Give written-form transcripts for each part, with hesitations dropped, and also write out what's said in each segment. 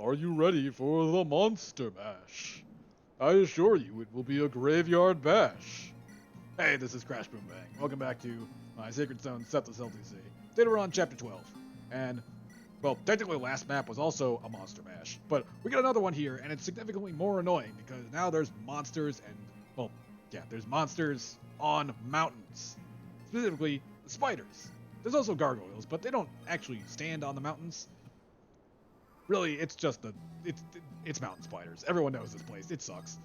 Are you ready for the Monster Mash? I assure you it will be a graveyard bash. Hey, this is Crash Boom Bang. Welcome back to my Sacred Zone Sethless LTC. Today we're on Chapter 12. And, well, technically last map was also a Monster Mash. But we got another one here, and it's significantly more annoying because now there's monsters and, well, yeah, there's monsters on mountains. Specifically, spiders. There's also gargoyles, but they don't actually stand on the mountains. Really, it's just it's mountain spiders. Everyone knows this place. It sucks.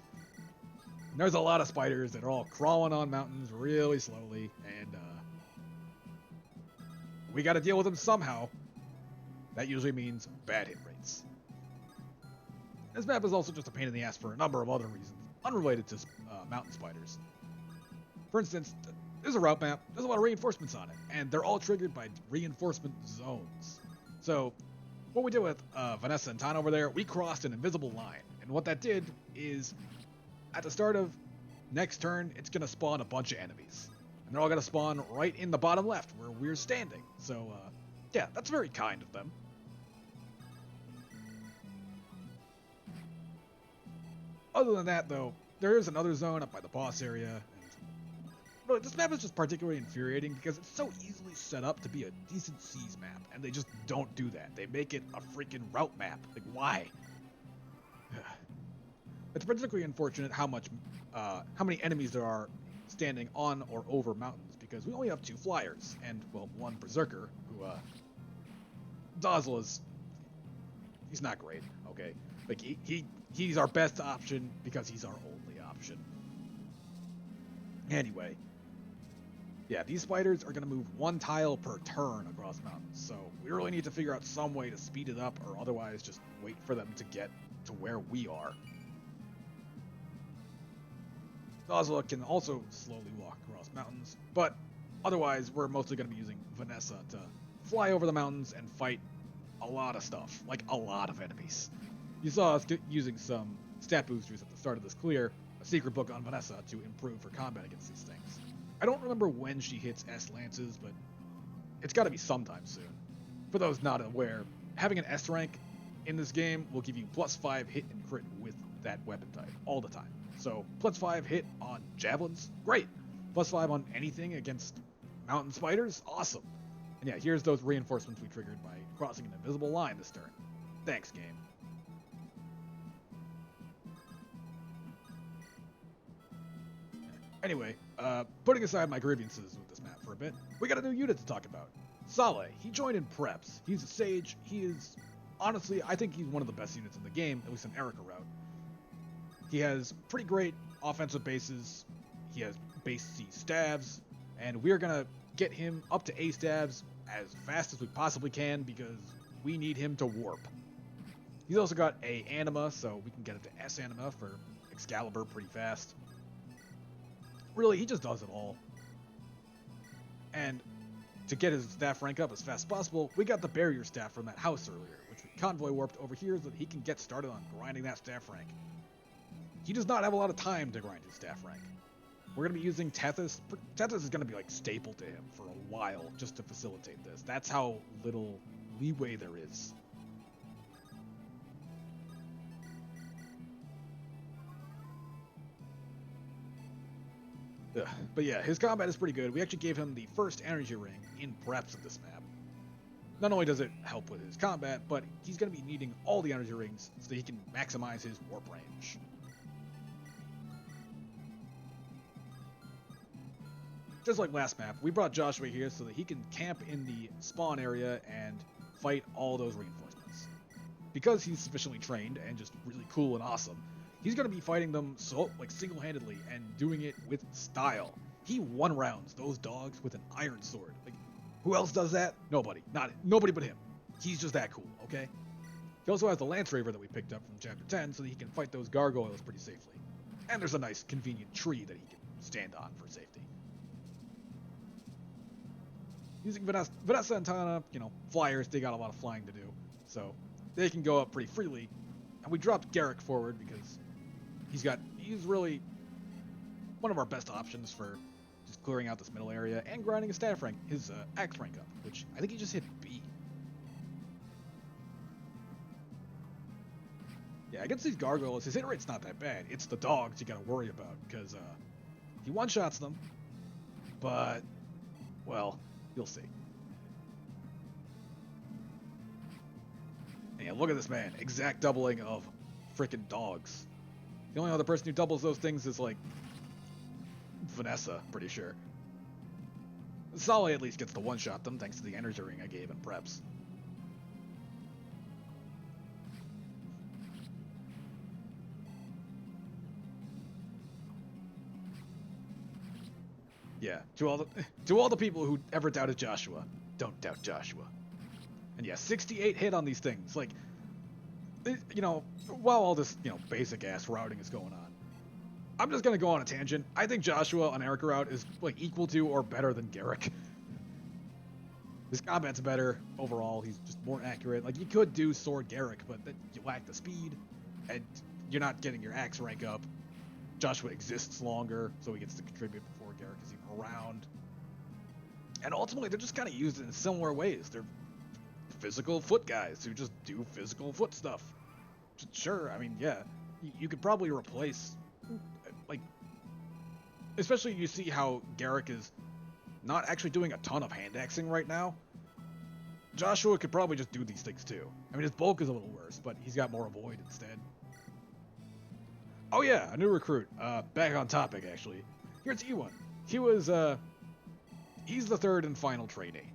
And there's a lot of spiders that are all crawling on mountains really slowly, and we got to deal with them somehow. That usually means bad hit rates. This map is also just a pain in the ass for a number of other reasons, unrelated to mountain spiders. For instance, there's a route map. There's a lot of reinforcements on it, and they're all triggered by reinforcement zones. So what we did with Vanessa and Tana over there, we crossed an invisible line. And what that did is, at the start of next turn, it's going to spawn a bunch of enemies. And they're all going to spawn right in the bottom left, where we're standing. So, yeah, that's very kind of them. Other than that, though, there is another zone up by the boss area. And really, this map is just particularly infuriating because it's so easily set up to be a decent seas map, and they just don't do that. They make it a freaking route map. Like, why? It's particularly unfortunate how many enemies there are standing on or over mountains, because we only have 2 flyers and, well, 1 berserker who Dozla's, he's not great. Okay, like he's our best option because he's our only option. Anyway. Yeah, these spiders are going to move 1 tile per turn across mountains, so we really need to figure out some way to speed it up, or otherwise just wait for them to get to where we are. Dozla can also slowly walk across mountains, but otherwise we're mostly going to be using Vanessa to fly over the mountains and fight a lot of stuff, like a lot of enemies. You saw us using some stat boosters at the start of this clear, a secret book on Vanessa to improve her combat against these things. I don't remember when she hits S lances, but it's got to be sometime soon. For those not aware, having an S rank in this game will give you +5 hit and crit with that weapon type all the time. So +5 hit on javelins, great. +5 on anything against mountain spiders, awesome. And yeah, here's those reinforcements we triggered by crossing an invisible line this turn. Thanks, game. Anyway, putting aside my grievances with this map for a bit, we got a new unit to talk about. Saleh, he joined in preps. He's a sage. He is, honestly, I think he's one of the best units in the game, at least in Eirika route. He has pretty great offensive bases. He has base C stabs, and we're going to get him up to A stabs as fast as we possibly can because we need him to warp. He's also got A anima, so we can get him to S anima for Excalibur pretty fast. Really, he just does it all. And to get his staff rank up as fast as possible, we got the barrier staff from that house earlier, which we convoy warped over here so that he can get started on grinding that staff rank. He does not have a lot of time to grind his staff rank. We're going to be using Tethys. Tethys is going to be like staple to him for a while just to facilitate this. That's how little leeway there is. But yeah, his combat is pretty good. We actually gave him the first energy ring in preps of this map. Not only does it help with his combat, but he's going to be needing all the energy rings so that he can maximize his warp range. Just like last map, we brought Joshua here so that he can camp in the spawn area and fight all those reinforcements. Because he's sufficiently trained and just really cool and awesome, he's going to be fighting them single-handedly and doing it with style. He one-rounds those dogs with an iron sword. Like, who else does that? Nobody. Nobody but him. He's just that cool, okay? He also has the Lance Raver that we picked up from Chapter 10 so that he can fight those gargoyles pretty safely. And there's a nice, convenient tree that he can stand on for safety. Using Vanessa and Tana, flyers, they got a lot of flying to do. So they can go up pretty freely. And we dropped Garrick forward because he's really one of our best options for just clearing out this middle area and grinding his staff rank, his axe rank up, which I think he just hit B. Yeah, against these gargoyles, his hit rate's not that bad. It's the dogs you gotta worry about, because he one-shots them, but, well, you'll see. And yeah, look at this man. Exact doubling of freaking dogs. The only other person who doubles those things is, like, Vanessa, pretty sure. Solly at least gets to one-shot them, thanks to the energy ring I gave in preps. Yeah, to all the people who ever doubted Joshua, don't doubt Joshua. And yeah, 68 hit on these things. Like, you know, while all this, you know, basic ass routing is going on, I'm just gonna go on a tangent. I think Joshua on Eirika route is like equal to or better than Garrick. His combat's better overall. He's just more accurate. Like, you could do Sword Garrick, but then you lack the speed, and you're not getting your axe rank up. Joshua exists longer, so he gets to contribute before Garrick is even around. And ultimately, they're just kind of used in similar ways. They're physical foot guys who just do physical foot stuff. Sure, I mean, yeah, you could probably replace, like, especially you see how Garrick is not actually doing a ton of hand axing right now. Joshua could probably just do these things too. I mean, his bulk is a little worse, but he's got more avoid instead. Oh yeah, a new recruit. Back on topic, actually. Here's E1. He's the third and final trainee.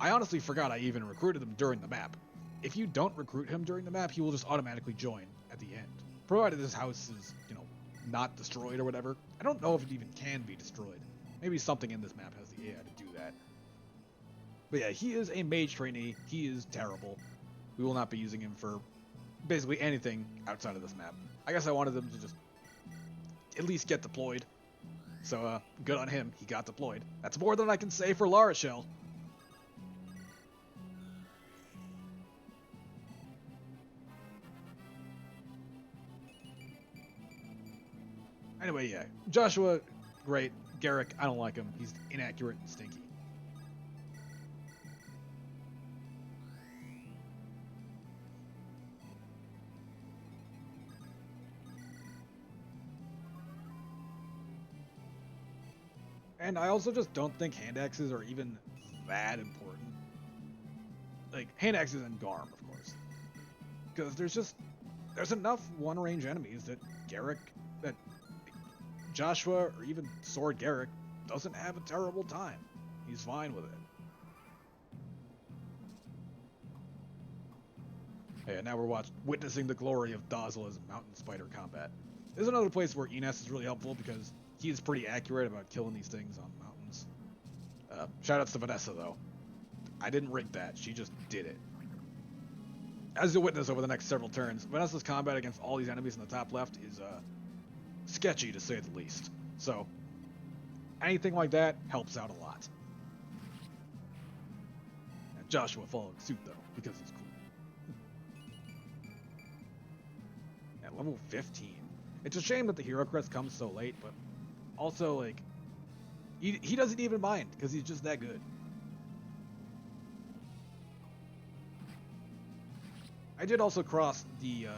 I honestly forgot I even recruited him during the map. If you don't recruit him during the map, he will just automatically join at the end. Provided his house is, you know, not destroyed or whatever. I don't know if it even can be destroyed. Maybe something in this map has the AI to do that. But yeah, he is a mage trainee. He is terrible. We will not be using him for basically anything outside of this map. I guess I wanted him to just at least get deployed. So, good on him. He got deployed. That's more than I can say for La Rochelle. Anyway, yeah. Joshua, great. Garrick, I don't like him. He's inaccurate and stinky. And I also just don't think hand axes are even that important. Like, hand axes and Garm, of course. Because there's enough one-range enemies that Joshua, or even Sword Garrick, doesn't have a terrible time. He's fine with it. Hey, now we're witnessing the glory of Dazla's mountain spider combat. This is another place where Enes is really helpful because he is pretty accurate about killing these things on mountains. Shoutouts to Vanessa, though. I didn't rig that. She just did it. As you'll witness over the next several turns, Vanessa's combat against all these enemies in the top left is sketchy, to say the least. So, anything like that helps out a lot. And Joshua following suit, though, because he's cool. At level 15. It's a shame that the hero crest comes so late, but also, like, he doesn't even mind, because he's just that good. I did also cross the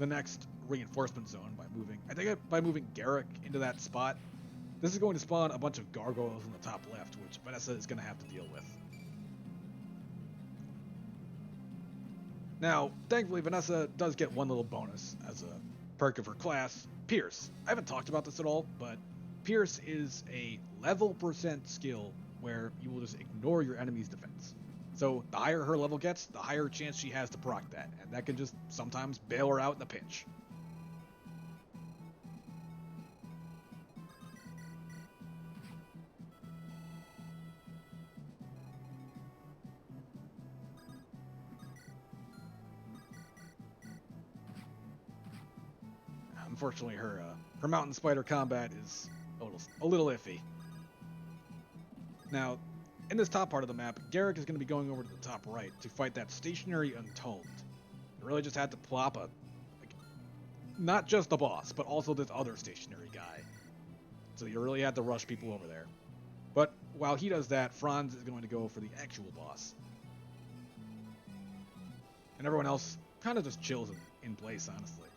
next reinforcement zone by moving Garrick into that spot. This is going to spawn a bunch of gargoyles in the top left, which Vanessa is going to have to deal with. Now, thankfully, Vanessa does get one little bonus as a perk of her class, Pierce. I haven't talked about this at all, but Pierce is a level % skill where you will just ignore your enemy's defense. So the higher her level gets, the higher chance she has to proc that, and that can just sometimes bail her out in a pinch. Unfortunately, her mountain spider combat is a little iffy. Now, in this top part of the map, Garrick is going to be going over to the top right to fight that stationary Untold. You really just had to plop not just the boss, but also this other stationary guy. So you really had to rush people over there. But while he does that, Franz is going to go for the actual boss. And everyone else kind of just chills in place, honestly.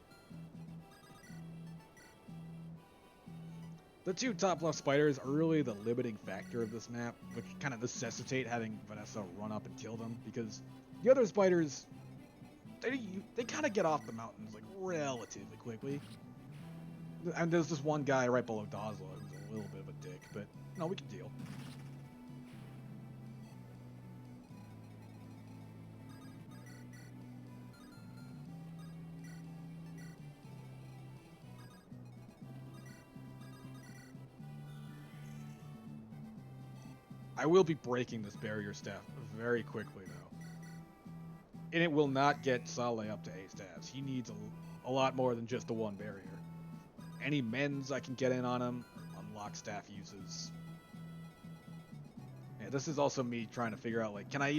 The two top left spiders are really the limiting factor of this map, which kind of necessitate having Vanessa run up and kill them, because the other spiders, they kind of get off the mountains like relatively quickly. And there's this one guy right below Dazla who's a little bit of a dick, but no, we can deal. I will be breaking this barrier staff very quickly, though. And it will not get Saleh up to A staffs. He needs a lot more than just the one barrier. Any mends I can get in on him, unlock staff uses. Yeah, this is also me trying to figure out, like, can I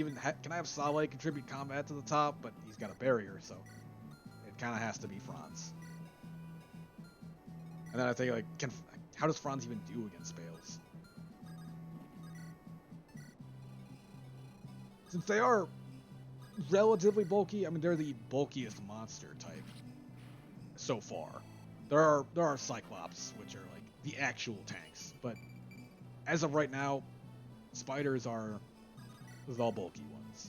have Saleh contribute combat to the top, but he's got a barrier, so it kind of has to be Franz. And then I think, like, how does Franz even do against Bales? Since they are relatively bulky, I mean, they're the bulkiest monster type so far. There are Cyclops, which are like the actual tanks, but as of right now, spiders are the bulky ones.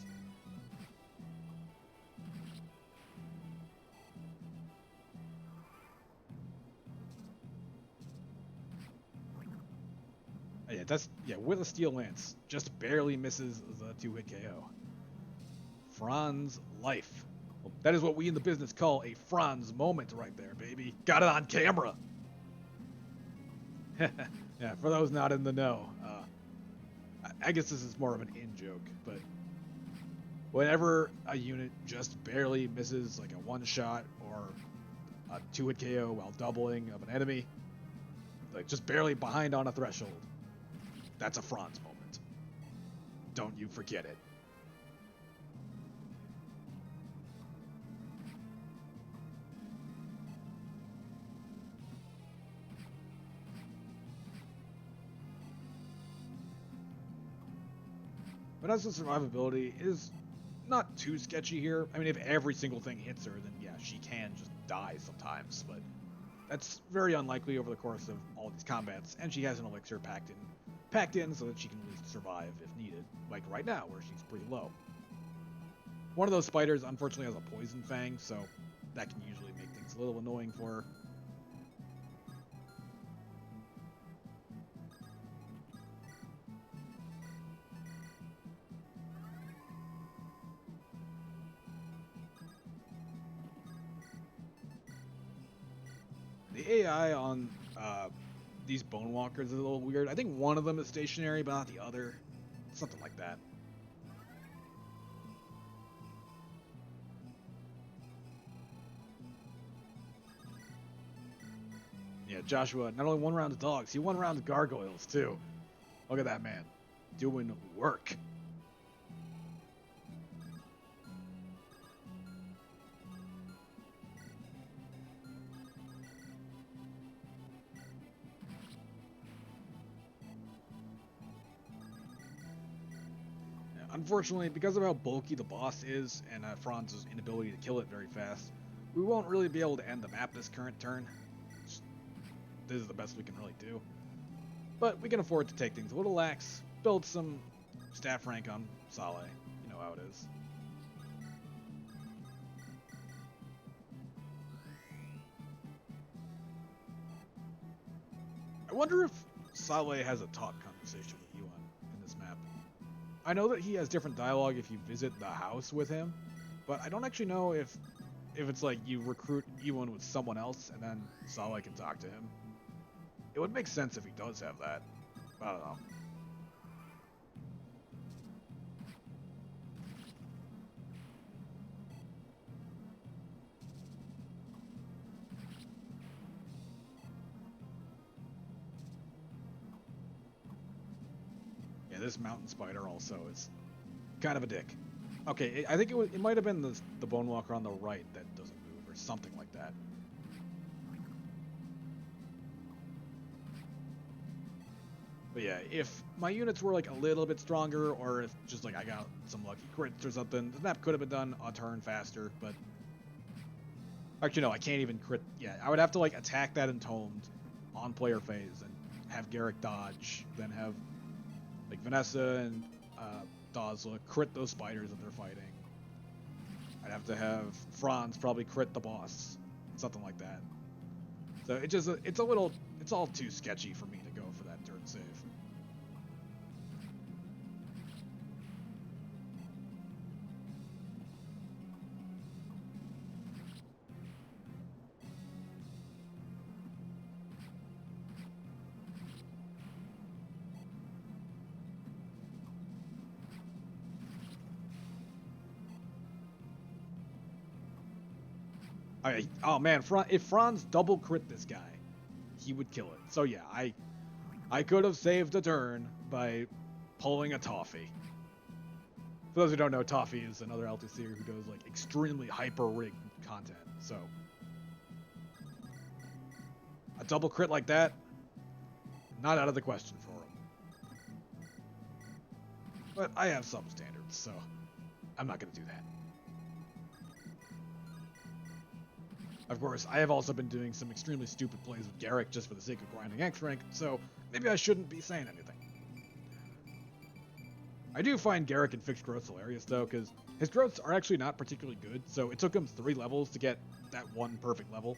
Yeah, with a steel lance, just barely misses the 2-hit KO. Franz life. Well, that is what we in the business call a Franz moment right there, baby. Got it on camera. Yeah, for those not in the know, I guess this is more of an in-joke, but whenever a unit just barely misses like a one-shot or a 2-hit KO while doubling of an enemy, like just barely behind on a threshold, that's a Franz moment. Don't you forget it. Vanessa's survivability is not too sketchy here. I mean, if every single thing hits her, then yeah, she can just die sometimes, but that's very unlikely over the course of all these combats, and she has an elixir packed in so that she can at least survive if needed, like right now, where she's pretty low. One of those spiders, unfortunately, has a poison fang, so that can usually make things a little annoying for her. The AI on these Bone Walkers is a little weird. I think one of them is stationary, but not the other. Something like that. Yeah, Joshua, not only one round of dogs, he won round of gargoyles, too. Look at that man. Doing work. Unfortunately, because of how bulky the boss is, and Franz's inability to kill it very fast, we won't really be able to end the map this current turn. This is the best we can really do. But we can afford to take things a little lax, build some staff rank on Saleh. You know how it is. I wonder if Saleh has a talk conversation with Yuan in this map. I know that he has different dialogue if you visit the house with him, but I don't actually know if it's like you recruit Yuan with someone else and then Saleh can talk to him. It would make sense if he does have that. I don't know. Yeah, this mountain spider also is kind of a dick. Okay, I think it might have been the Bone Walker on the right that doesn't move or something like that. But yeah, if my units were like a little bit stronger, or if just like I got some lucky crits or something, the map could have been done a turn faster, but actually no, I can't even crit. Yeah, I would have to like attack that entombed on player phase, and have Garrick dodge, then have like Vanessa and Dazla crit those spiders that they're fighting. I'd have to have Franz probably crit the boss, something like that. So it's all too sketchy for me to go for that turn save. Oh man, if Franz double crit this guy, he would kill it. So yeah, I could have saved a turn by pulling a Toffee. For those who don't know, Toffee is another LTC who does like extremely hyper rigged content. So a double crit like that, not out of the question for him. But I have some standards, so I'm not gonna do that. Of course, I have also been doing some extremely stupid plays with Garrick just for the sake of grinding X rank, so maybe I shouldn't be saying anything. I do find Garrick and fixed growths hilarious though, because his growths are actually not particularly good, so it took him 3 levels to get that one perfect level.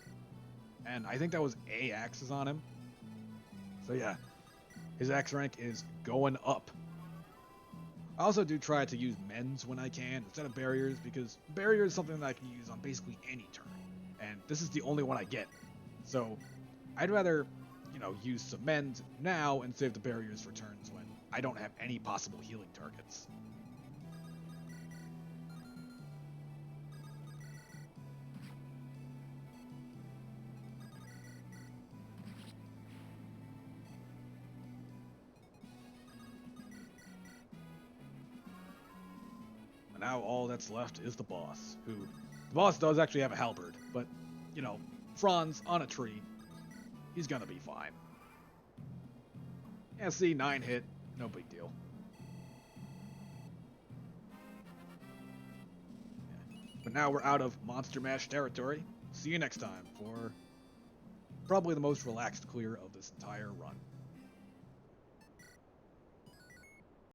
And I think that was A axes on him. So yeah, his X rank is going up. I also do try to use mends when I can instead of barriers, because barrier is something that I can use on basically any turn. And this is the only one I get. So I'd rather, use some mend now and save the barriers for turns when I don't have any possible healing targets. And now all that's left is the boss, who... The boss does actually have a halberd, but, Franz on a tree, he's gonna be fine. Yeah, see, 9 hit, no big deal. Yeah. But now we're out of Monster Mash territory. See you next time for probably the most relaxed clear of this entire run.